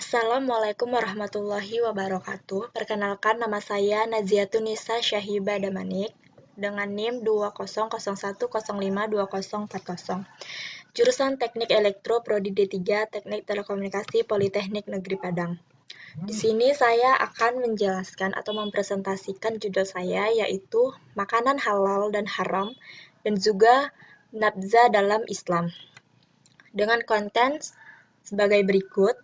Assalamualaikum warahmatullahi wabarakatuh. Perkenalkan, nama saya Naziatun Nisa Syahibah Damanik dengan NIM 2001052040. Jurusan Teknik Elektro Prodi D3 Teknik Telekomunikasi Politeknik Negeri Padang. Di sini saya akan menjelaskan atau mempresentasikan judul saya, yaitu makanan halal dan haram dan juga nabza dalam Islam. Dengan konten sebagai berikut.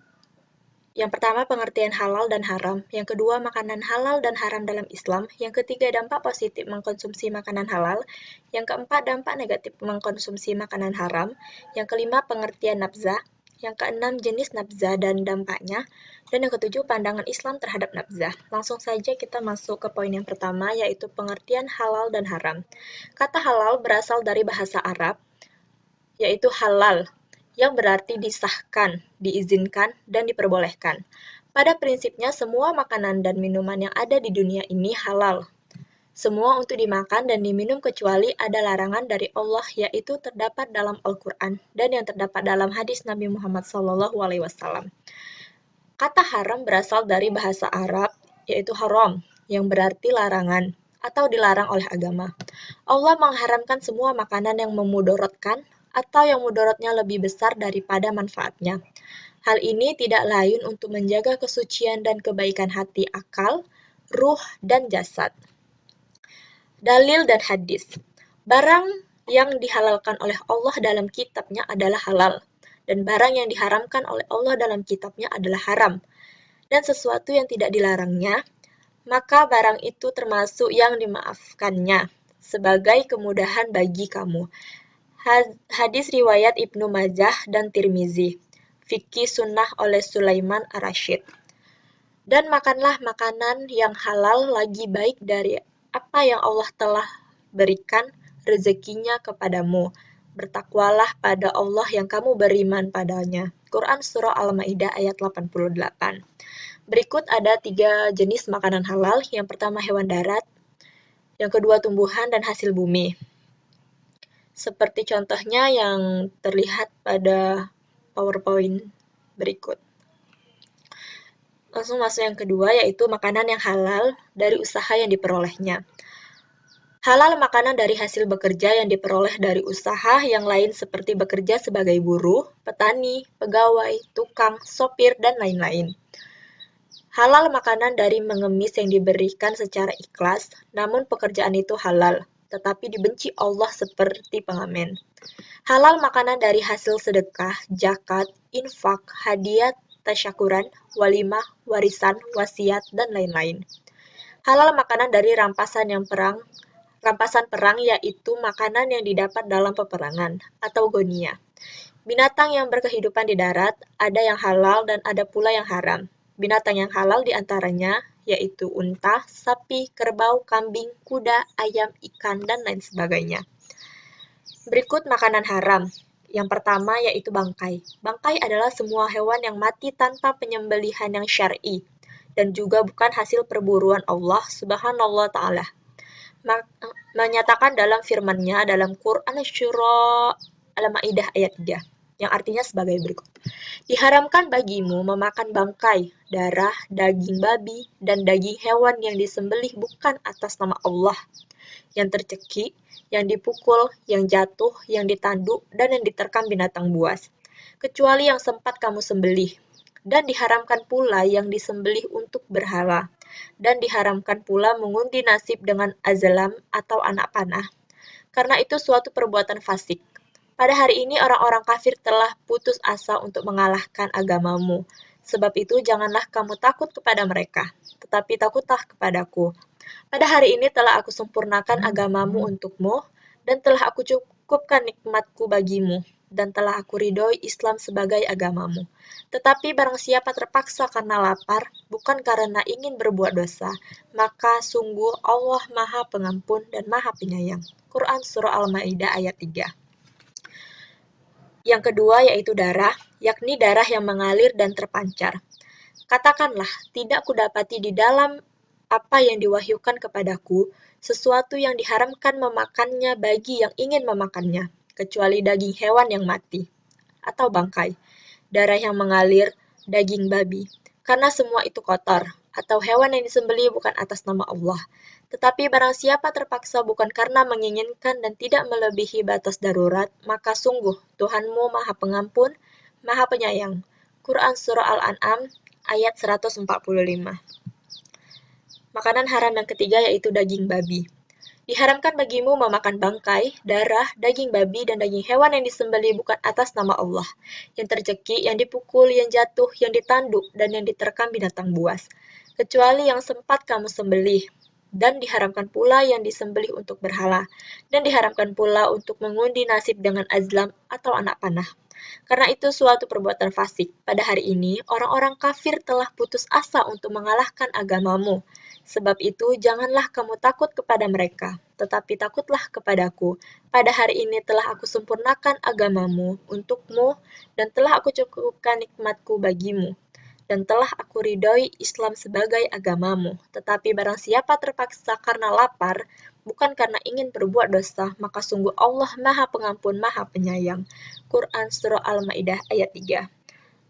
Yang pertama, pengertian halal dan haram. Yang kedua, makanan halal dan haram dalam Islam. Yang ketiga, dampak positif mengkonsumsi makanan halal. Yang keempat, dampak negatif mengkonsumsi makanan haram. Yang kelima, pengertian nabza. Yang keenam, jenis nabza dan dampaknya. Dan yang ketujuh, pandangan Islam terhadap nabza. Langsung saja kita masuk ke poin yang pertama, yaitu pengertian halal dan haram. Kata halal berasal dari bahasa Arab, yaitu halal, yang berarti disahkan, diizinkan, dan diperbolehkan. Pada prinsipnya, semua makanan dan minuman yang ada di dunia ini halal. Semua untuk dimakan dan diminum kecuali ada larangan dari Allah, yaitu terdapat dalam Al-Quran dan yang terdapat dalam hadis Nabi Muhammad SAW. Kata haram berasal dari bahasa Arab, yaitu haram, yang berarti larangan atau dilarang oleh agama. Allah mengharamkan semua makanan yang memudaratkan atau yang mudaratnya lebih besar daripada manfaatnya. Hal ini tidak lain untuk menjaga kesucian dan kebaikan hati, akal, ruh, dan jasad. Dalil dan hadis. Barang yang dihalalkan oleh Allah dalam kitabnya adalah halal, dan barang yang diharamkan oleh Allah dalam kitabnya adalah haram. Dan sesuatu yang tidak dilarangnya, maka barang itu termasuk yang dimaafkannya, sebagai kemudahan bagi kamu. Hadis riwayat Ibnu Majah dan Tirmizi. Fikih Sunnah oleh Sulaiman Ar-Rasyid. Dan makanlah makanan yang halal lagi baik dari apa yang Allah telah berikan rezekinya kepadamu. Bertakwalah pada Allah yang kamu beriman padanya. Quran Surah Al-Ma'idah ayat 88. Berikut ada 3 jenis makanan halal. Yang pertama hewan darat, yang kedua tumbuhan dan hasil bumi. Seperti contohnya yang terlihat pada PowerPoint berikut. Langsung masuk yang kedua, yaitu makanan yang halal dari usaha yang diperolehnya. Halal makanan dari hasil bekerja yang diperoleh dari usaha yang lain seperti bekerja sebagai buruh, petani, pegawai, tukang, sopir, dan lain-lain. Halal makanan dari mengemis yang diberikan secara ikhlas, namun pekerjaan itu halal, tetapi dibenci Allah seperti pengamen. Halal makanan dari hasil sedekah, zakat, infak, hadiah, tasyakuran, walimah, warisan, wasiat, dan lain-lain. Halal makanan dari rampasan perang yaitu makanan yang didapat dalam peperangan atau ghanimah. Binatang yang berkehidupan di darat, ada yang halal dan ada pula yang haram. Binatang yang halal diantaranya yaitu unta, sapi, kerbau, kambing, kuda, ayam, ikan, dan lain sebagainya. Berikut makanan haram. Yang pertama yaitu bangkai. Bangkai adalah semua hewan yang mati tanpa penyembelihan yang syar'i dan juga bukan hasil perburuan Allah Subhanahu wa taala. Menyatakan dalam firman-Nya dalam Quran Surah Al-Maidah ayat 3 yang artinya sebagai berikut. Diharamkan bagimu memakan bangkai, darah, daging babi, dan daging hewan yang disembelih bukan atas nama Allah, yang tercekik, yang dipukul, yang jatuh, yang ditanduk, dan yang diterkam binatang buas, kecuali yang sempat kamu sembelih. Dan diharamkan pula yang disembelih untuk berhala, dan diharamkan pula mengundi nasib dengan azlam atau anak panah, karena itu suatu perbuatan fasik. Pada hari ini orang-orang kafir telah putus asa untuk mengalahkan agamamu. Sebab itu janganlah kamu takut kepada mereka, tetapi takutlah kepadaku. Pada hari ini telah aku sempurnakan agamamu untukmu, dan telah aku cukupkan nikmatku bagimu, dan telah aku ridhoi Islam sebagai agamamu. Tetapi barang siapa terpaksa karena lapar, bukan karena ingin berbuat dosa, maka sungguh Allah Maha Pengampun dan Maha Penyayang. Quran Surah Al-Maidah ayat 3. Yang kedua yaitu darah, yakni darah yang mengalir dan terpancar. Katakanlah, tidak kudapati di dalam apa yang diwahyukan kepadaku, sesuatu yang diharamkan memakannya bagi yang ingin memakannya, kecuali daging hewan yang mati, atau bangkai, darah yang mengalir, daging babi, karena semua itu kotor, atau hewan yang disembelih bukan atas nama Allah. Tetapi barang siapa terpaksa bukan karena menginginkan dan tidak melebihi batas darurat, maka sungguh Tuhanmu Maha Pengampun, Maha Penyayang. Quran Surah Al-An'am ayat 145. Makanan haram yang ketiga yaitu daging babi. Diharamkan bagimu memakan bangkai, darah, daging babi, dan daging hewan yang disembelih bukan atas nama Allah, yang tercekik, yang dipukul, yang jatuh, yang ditanduk, dan yang diterkam binatang buas, kecuali yang sempat kamu sembelih. Dan diharamkan pula yang disembelih untuk berhala, dan diharamkan pula untuk mengundi nasib dengan azlam atau anak panah. Karena itu suatu perbuatan fasik. Pada hari ini, orang-orang kafir telah putus asa untuk mengalahkan agamamu. Sebab itu, janganlah kamu takut kepada mereka, tetapi takutlah kepadaku. Pada hari ini telah aku sempurnakan agamamu untukmu, dan telah aku cukupkan nikmatku bagimu. Dan telah aku ridhoi Islam sebagai agamamu. Tetapi barang siapa terpaksa karena lapar, bukan karena ingin berbuat dosa, maka sungguh Allah Maha Pengampun, Maha Penyayang. Quran Surah Al-Maidah ayat 3.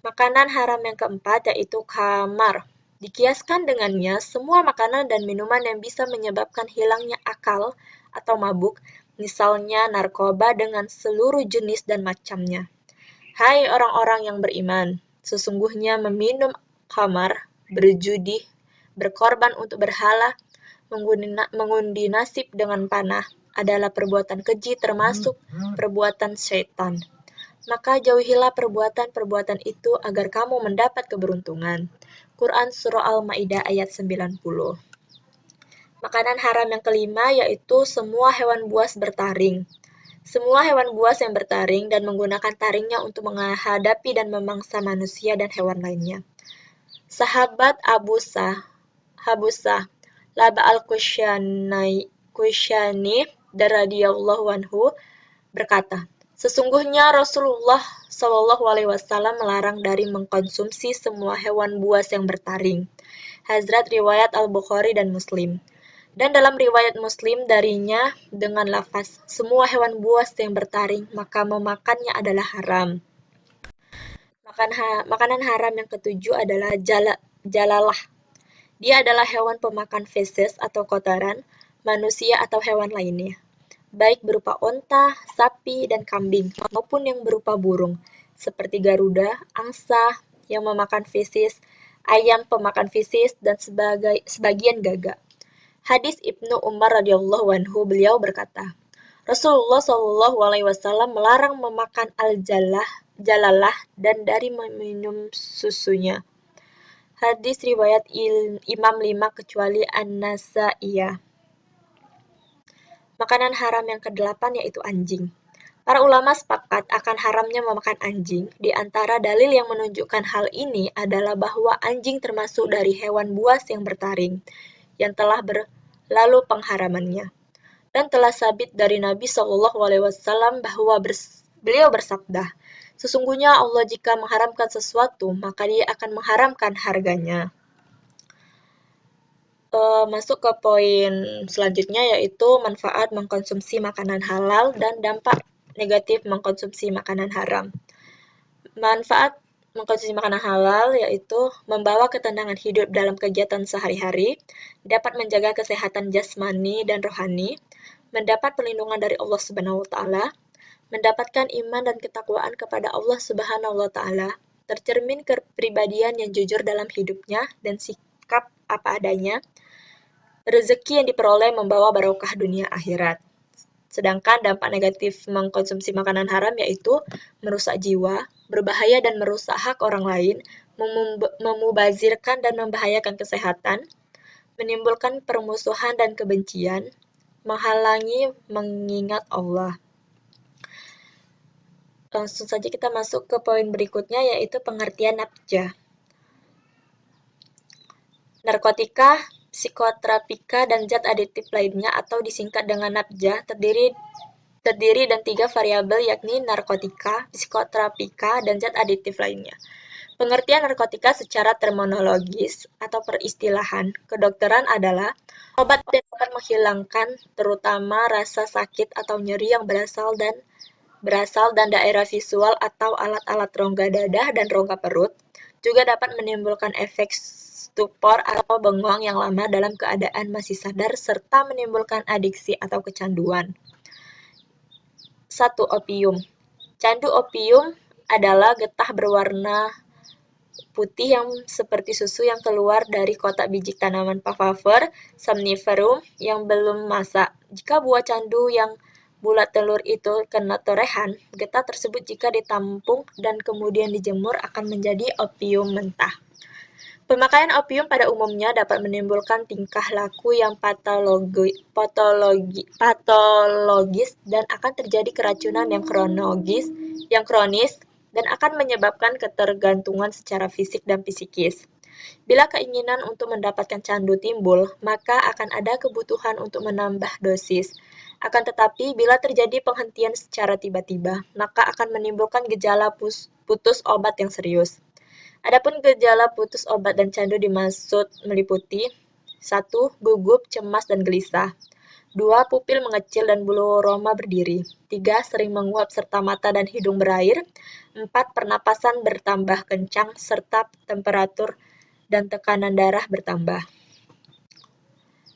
Makanan haram yang keempat yaitu khamar. Dikiaskan dengannya semua makanan dan minuman yang bisa menyebabkan hilangnya akal atau mabuk, misalnya narkoba dengan seluruh jenis dan macamnya. Hai orang-orang yang beriman, sesungguhnya meminum khamar, berjudi, berkorban untuk berhala, mengundi nasib dengan panah adalah perbuatan keji termasuk perbuatan syaitan. Maka jauhilah perbuatan-perbuatan itu agar kamu mendapat keberuntungan. Quran Surah Al-Maidah ayat 90. Makanan haram yang kelima yaitu semua hewan buas bertaring. Semua hewan buas yang bertaring dan menggunakan taringnya untuk menghadapi dan memangsa manusia dan hewan lainnya. Sahabat Habusah, Laba al-Kushani radhiyallahu anhu berkata, sesungguhnya Rasulullah Shallallahu Alaihi Wasallam melarang dari mengkonsumsi semua hewan buas yang bertaring. Hazrat riwayat Al-Bukhari dan Muslim. Dan dalam riwayat Muslim darinya dengan lafaz semua hewan buas yang bertaring maka memakannya adalah haram. Makanan haram yang ketujuh adalah jalalah. Dia adalah hewan pemakan feses atau kotoran manusia atau hewan lainnya, baik berupa onta, sapi, dan kambing, maupun yang berupa burung, seperti garuda, angsa yang memakan fesis, ayam pemakan fesis, dan sebagian gagak. Hadis Ibnu Umar radhiyallahu anhu, beliau berkata, Rasulullah Shallallahu Alaihi Wasallam melarang memakan jalalah dan dari meminum susunya. Hadis riwayat Imam 5 kecuali An-Nasaiyah. Makanan haram yang ke-8 yaitu anjing. Para ulama sepakat akan haramnya memakan anjing. Di antara dalil yang menunjukkan hal ini adalah bahwa anjing termasuk dari hewan buas yang bertaring, yang telah berlalu pengharamannya. Dan telah sabit dari Nabi Shallallahu Alaihi Wasallam bahwa beliau bersabda, sesungguhnya Allah jika mengharamkan sesuatu, maka Dia akan mengharamkan harganya. Masuk ke poin selanjutnya yaitu manfaat mengkonsumsi makanan halal dan dampak negatif mengkonsumsi makanan haram. Manfaat mengkonsumsi makanan halal yaitu membawa ketenangan hidup dalam kegiatan sehari-hari, dapat menjaga kesehatan jasmani dan rohani, mendapat perlindungan dari Allah Subhanahu wa taala, mendapatkan iman dan ketakwaan kepada Allah Subhanahu wa taala, tercermin kepribadian yang jujur dalam hidupnya dan sikap apa adanya. Rezeki yang diperoleh membawa barokah dunia akhirat. Sedangkan dampak negatif mengkonsumsi makanan haram yaitu merusak jiwa, berbahaya dan merusak hak orang lain, memubazirkan dan membahayakan kesehatan, menimbulkan permusuhan dan kebencian, menghalangi mengingat Allah. Langsung saja kita masuk ke poin berikutnya yaitu pengertian nafjah. Narkotika, psikotropika, dan zat aditif lainnya atau disingkat dengan nafjah terdiri dan 3 variabel yakni narkotika, psikotropika, dan zat aditif lainnya. Pengertian narkotika secara terminologis atau peristilahan kedokteran adalah obat yang dapat menghilangkan terutama rasa sakit atau nyeri yang berasal dan daerah visual atau alat-alat rongga dada dan rongga perut, Juga dapat menimbulkan efek stupor atau bengong yang lama dalam keadaan masih sadar serta menimbulkan adiksi atau kecanduan. 1. Opium. Candu opium adalah getah berwarna putih yang seperti susu yang keluar dari kotak biji tanaman Papaver somniferum yang belum masak. Jika buah candu yang bulat telur itu kena torehan, getah tersebut jika ditampung dan kemudian dijemur akan menjadi opium mentah. Pemakaian opium pada umumnya dapat menimbulkan tingkah laku yang patologis dan akan terjadi keracunan yang kronis dan akan menyebabkan ketergantungan secara fisik dan psikis. Bila keinginan untuk mendapatkan candu timbul, maka akan ada kebutuhan untuk menambah dosis. Akan tetapi, bila terjadi penghentian secara tiba-tiba, maka akan menimbulkan gejala putus obat yang serius. Adapun gejala putus obat dan candu dimaksud meliputi 1. Gugup, cemas, dan gelisah. 2. Pupil mengecil dan bulu roma berdiri. 3. Sering menguap serta mata dan hidung berair. 4. Pernapasan bertambah kencang serta temperatur dan tekanan darah bertambah.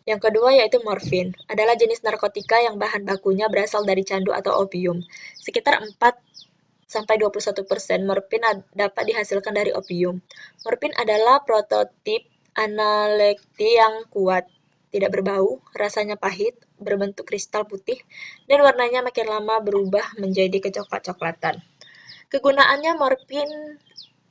Yang kedua yaitu morfin, adalah jenis narkotika yang bahan bakunya berasal dari candu atau opium. Sekitar 4-21% morfin dapat dihasilkan dari opium. Morfin adalah prototip analgetik yang kuat, tidak berbau, rasanya pahit, berbentuk kristal putih, dan warnanya makin lama berubah menjadi kecoklat-coklatan. Kegunaannya morfin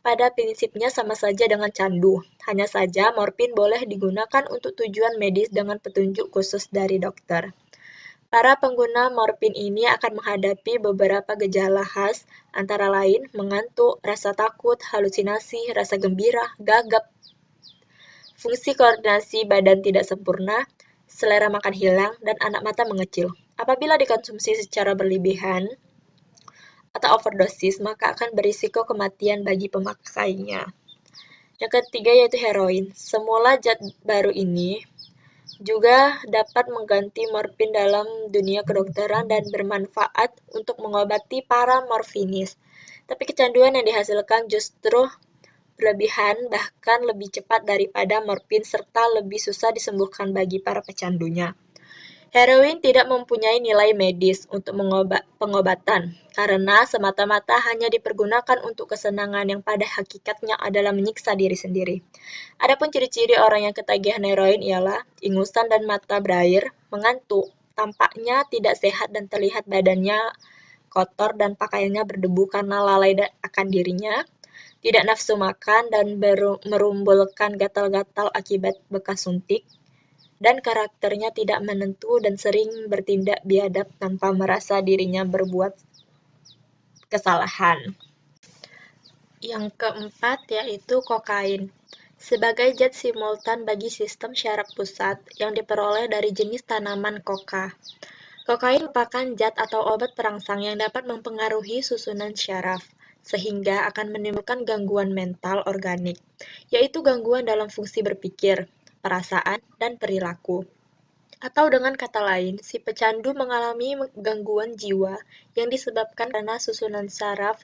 pada prinsipnya sama saja dengan candu, hanya saja morfin boleh digunakan untuk tujuan medis dengan petunjuk khusus dari dokter. Para pengguna morfin ini akan menghadapi beberapa gejala khas, antara lain mengantuk, rasa takut, halusinasi, rasa gembira, gagap, fungsi koordinasi badan tidak sempurna, selera makan hilang, dan anak mata mengecil. Apabila dikonsumsi secara berlebihan atau overdosis, maka akan berisiko kematian bagi pemakainya. Yang ketiga yaitu heroin. Semula zat baru ini juga dapat mengganti morfin dalam dunia kedokteran dan bermanfaat untuk mengobati para morfinis. Tapi kecanduan yang dihasilkan justru berlebihan, bahkan lebih cepat daripada morfin serta lebih susah disembuhkan bagi para pecandunya. Heroin tidak mempunyai nilai medis untuk pengobatan, karena semata-mata hanya dipergunakan untuk kesenangan yang pada hakikatnya adalah menyiksa diri sendiri. Adapun ciri-ciri orang yang ketagihan heroin ialah ingusan dan mata berair, mengantuk, tampaknya tidak sehat dan terlihat badannya kotor dan pakaiannya berdebu karena lalai akan dirinya, tidak nafsu makan dan merumbulkan gatal-gatal akibat bekas suntik, dan karakternya tidak menentu dan sering bertindak biadab tanpa merasa dirinya berbuat kesalahan. Yang keempat yaitu kokain. Sebagai zat simultan bagi sistem syaraf pusat yang diperoleh dari jenis tanaman koka. Kokain merupakan zat atau obat perangsang yang dapat mempengaruhi susunan syaraf, sehingga akan menimbulkan gangguan mental organik, yaitu gangguan dalam fungsi berpikir, perasaan, dan perilaku. Atau dengan kata lain, si pecandu mengalami gangguan jiwa yang disebabkan karena susunan saraf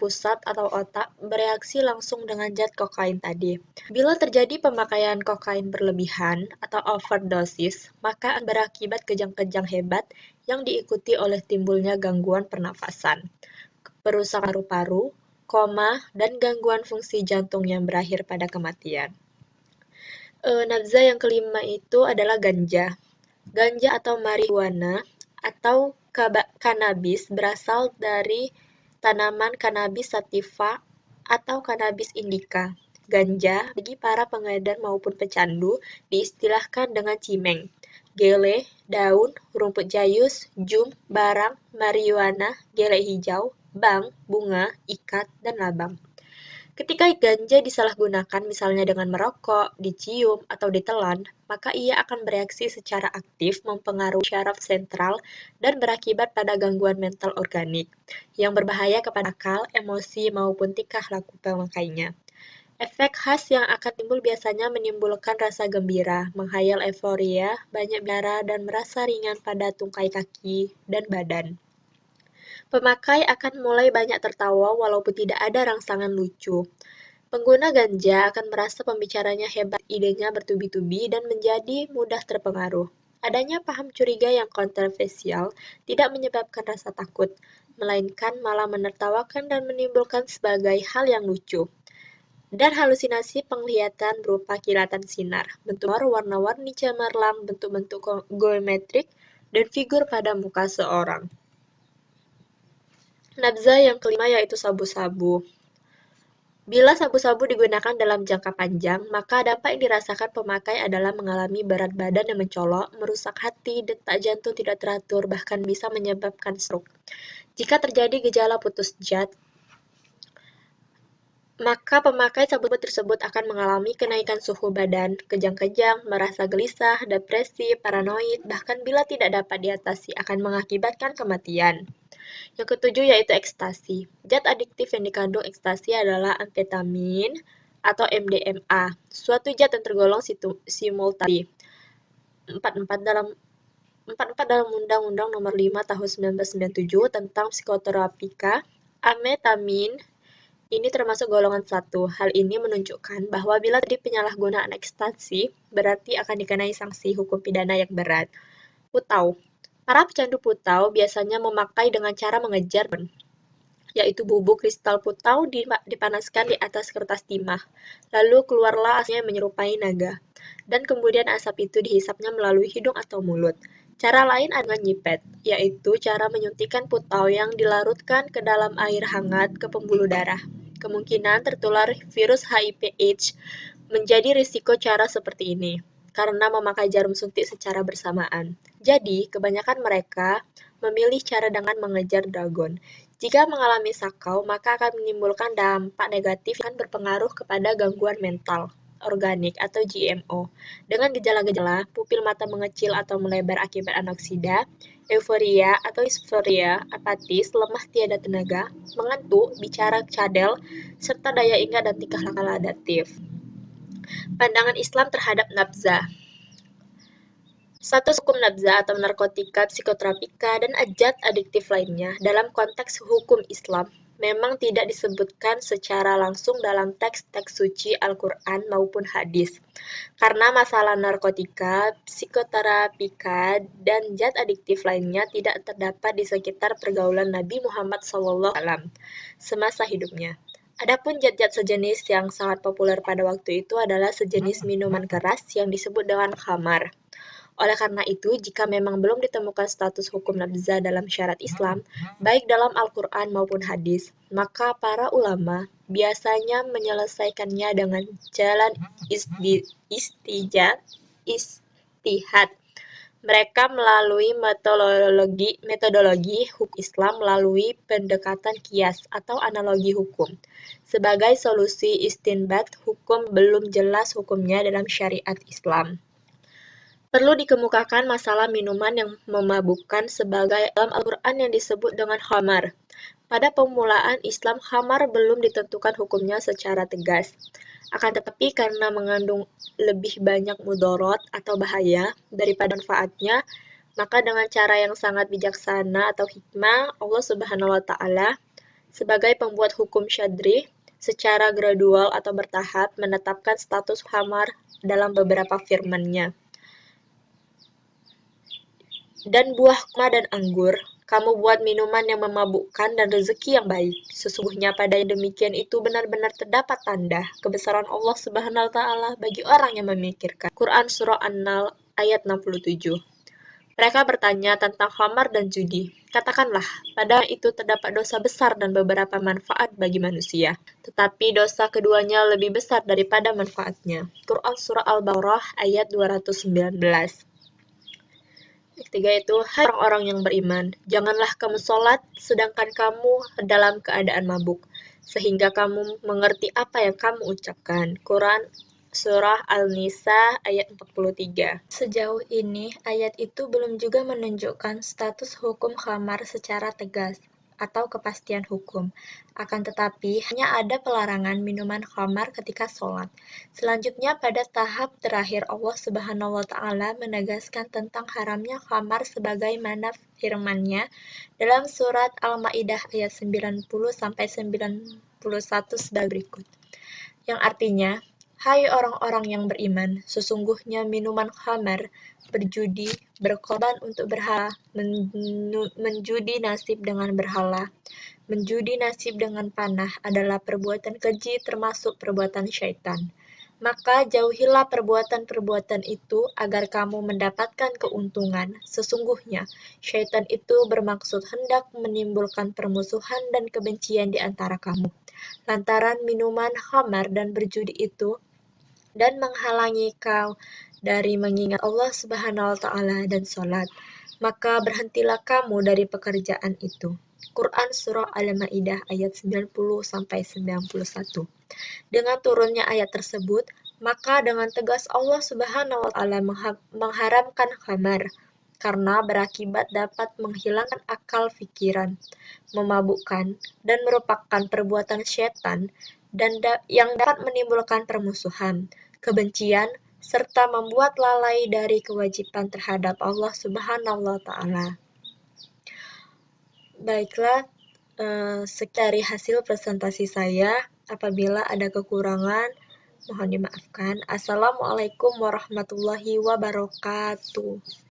pusat atau otak bereaksi langsung dengan zat kokain tadi. Bila terjadi pemakaian kokain berlebihan atau overdosis, maka akan berakibat kejang-kejang hebat yang diikuti oleh timbulnya gangguan pernafasan, perusakan paru-paru, koma, dan gangguan fungsi jantung yang berakhir pada kematian. Nafza yang kelima itu adalah ganja. Ganja atau marihuana atau kanabis berasal dari tanaman Cannabis sativa atau Cannabis indica. Ganja bagi para pengedar maupun pecandu diistilahkan dengan cimeng, gele, daun, rumput jayus, jum, barang, marijuana, gele hijau, bang, bunga, ikat, dan labang. Ketika ganja disalahgunakan misalnya dengan merokok, dicium, atau ditelan, maka ia akan bereaksi secara aktif mempengaruhi syaraf sentral dan berakibat pada gangguan mental organik yang berbahaya kepada akal, emosi, maupun tingkah laku pemakainya. Efek khas yang akan timbul biasanya menimbulkan rasa gembira, menghayal euforia, banyak biara, dan merasa ringan pada tungkai kaki dan badan. Pemakai akan mulai banyak tertawa walaupun tidak ada rangsangan lucu. Pengguna ganja akan merasa pembicaranya hebat, idenya bertubi-tubi, dan menjadi mudah terpengaruh. Adanya paham curiga yang kontroversial tidak menyebabkan rasa takut, melainkan malah menertawakan dan menimbulkan sebagai hal yang lucu. Dan halusinasi penglihatan berupa kilatan sinar, bentuk warna-warni cemerlang, bentuk-bentuk geometrik, dan figur pada muka seorang. Nabza yang kelima yaitu sabu-sabu. Bila sabu-sabu digunakan dalam jangka panjang, maka dampak yang dirasakan pemakai adalah mengalami berat badan yang mencolok, merusak hati, detak jantung tidak teratur, bahkan bisa menyebabkan stroke. Jika terjadi gejala putus zat, maka pemakai sabu tersebut akan mengalami kenaikan suhu badan, kejang-kejang, merasa gelisah, depresi, paranoid, bahkan bila tidak dapat diatasi akan mengakibatkan kematian. Yang ketujuh yaitu ekstasi. Zat adiktif yang dikandung ekstasi adalah amfetamin atau MDMA, suatu zat yang tergolong simultan. 44 dalam Undang-Undang Nomor 5 Tahun 1997 tentang psikoterapika, amfetamin ini termasuk golongan 1. Hal ini menunjukkan bahwa bila terjadi penyalahgunaan ekstasi, berarti akan dikenai sanksi hukum pidana yang berat. Putau. Para pecandu putau biasanya memakai dengan cara mengejar, yaitu bubuk kristal putau dipanaskan di atas kertas timah, lalu keluarlah asapnya yang menyerupai naga, dan kemudian asap itu dihisapnya melalui hidung atau mulut. Cara lain adalah nyipet, yaitu cara menyuntikkan putau yang dilarutkan ke dalam air hangat ke pembuluh darah. Kemungkinan tertular virus HIV/AIDS menjadi risiko cara seperti ini, karena memakai jarum suntik secara bersamaan. Jadi, kebanyakan mereka memilih cara dengan mengejar dragon. Jika mengalami sakau, maka akan menimbulkan dampak negatif yang berpengaruh kepada gangguan mental, organik, atau GMO. Dengan gejala-gejala, pupil mata mengecil atau melebar akibat anoksida, euforia atau disforia, apatis, lemah tiada tenaga, mengantuk, bicara cadel, serta daya ingat dan tingkah laku adaptif. Pandangan Islam terhadap nabza. Status hukum nabza atau narkotika, psikoterapika, dan zat adiktif lainnya dalam konteks hukum Islam memang tidak disebutkan secara langsung dalam teks-teks suci Al-Quran maupun hadis. Karena masalah narkotika, psikoterapika, dan zat adiktif lainnya tidak terdapat di sekitar pergaulan Nabi Muhammad SAW semasa hidupnya. Adapun zat-zat sejenis yang sangat populer pada waktu itu adalah sejenis minuman keras yang disebut dengan khamar. Oleh karena itu, jika memang belum ditemukan status hukum nabza dalam syariat Islam, baik dalam Al-Quran maupun hadis, maka para ulama biasanya menyelesaikannya dengan jalan istihad. Mereka melalui metodologi hukum Islam melalui pendekatan kias atau analogi hukum. Sebagai solusi istinbat hukum belum jelas hukumnya dalam syariat Islam. Perlu dikemukakan masalah minuman yang memabukkan sebagai dalam Al-Quran yang disebut dengan khamar. Pada permulaan Islam, khamar belum ditentukan hukumnya secara tegas. Akan tetapi karena mengandung lebih banyak mudorot atau bahaya daripada manfaatnya, maka dengan cara yang sangat bijaksana atau hikmah, Allah Subhanahu wa Ta'ala sebagai pembuat hukum syar'i secara gradual atau bertahap menetapkan status khamar dalam beberapa firman-Nya. Dan buah kurma dan anggur, kamu buat minuman yang memabukkan dan rezeki yang baik. Sesungguhnya pada yang demikian itu benar-benar terdapat tanda kebesaran Allah Subhanahu wa Ta'ala bagi orang yang memikirkan. Quran Surah An-Nahl ayat 67. Mereka bertanya tentang khamar dan judi. Katakanlah, pada itu terdapat dosa besar dan beberapa manfaat bagi manusia. Tetapi dosa keduanya lebih besar daripada manfaatnya. Quran Surah Al-Baqarah ayat 219. Ketiga itu, hai orang-orang yang beriman, janganlah kamu sholat sedangkan kamu dalam keadaan mabuk, sehingga kamu mengerti apa yang kamu ucapkan. Quran Surah Al-Nisa ayat 43. Sejauh ini, ayat itu belum juga menunjukkan status hukum khamar secara tegas atau kepastian hukum. Akan tetapi, hanya ada pelarangan minuman khamar ketika sholat. Selanjutnya, pada tahap terakhir Allah Subhanahu wa Ta'ala menegaskan tentang haramnya khamar sebagaimana firman-Nya dalam surat Al-Maidah ayat 90 sampai 91 sebagai berikut. yang artinya, hai orang-orang yang beriman, sesungguhnya minuman khamar, berjudi, berkorban untuk berhala, menjudi nasib dengan berhala, menjudi nasib dengan panah adalah perbuatan keji termasuk perbuatan syaitan. Maka jauhilah perbuatan-perbuatan itu agar kamu mendapatkan keuntungan. Sesungguhnya, syaitan itu bermaksud hendak menimbulkan permusuhan dan kebencian di antara kamu, lantaran minuman khamar dan berjudi itu, dan menghalangi kau dari mengingat Allah Subhanahu wa Ta'ala dan sholat. Maka berhentilah kamu dari pekerjaan itu. Quran Surah Al-Ma'idah ayat 90-91. Dengan turunnya ayat tersebut, maka dengan tegas Allah Subhanahu wa Ta'ala mengharamkan khamar, karena berakibat dapat menghilangkan akal pikiran, memabukkan, dan merupakan perbuatan syaitan dan yang dapat menimbulkan permusuhan, kebencian, serta membuat lalai dari kewajiban terhadap Allah Subhanahu wa Ta'ala. Baiklah, sekian dari hasil presentasi saya. Apabila ada kekurangan, mohon dimaafkan. Assalamualaikum warahmatullahi wabarakatuh.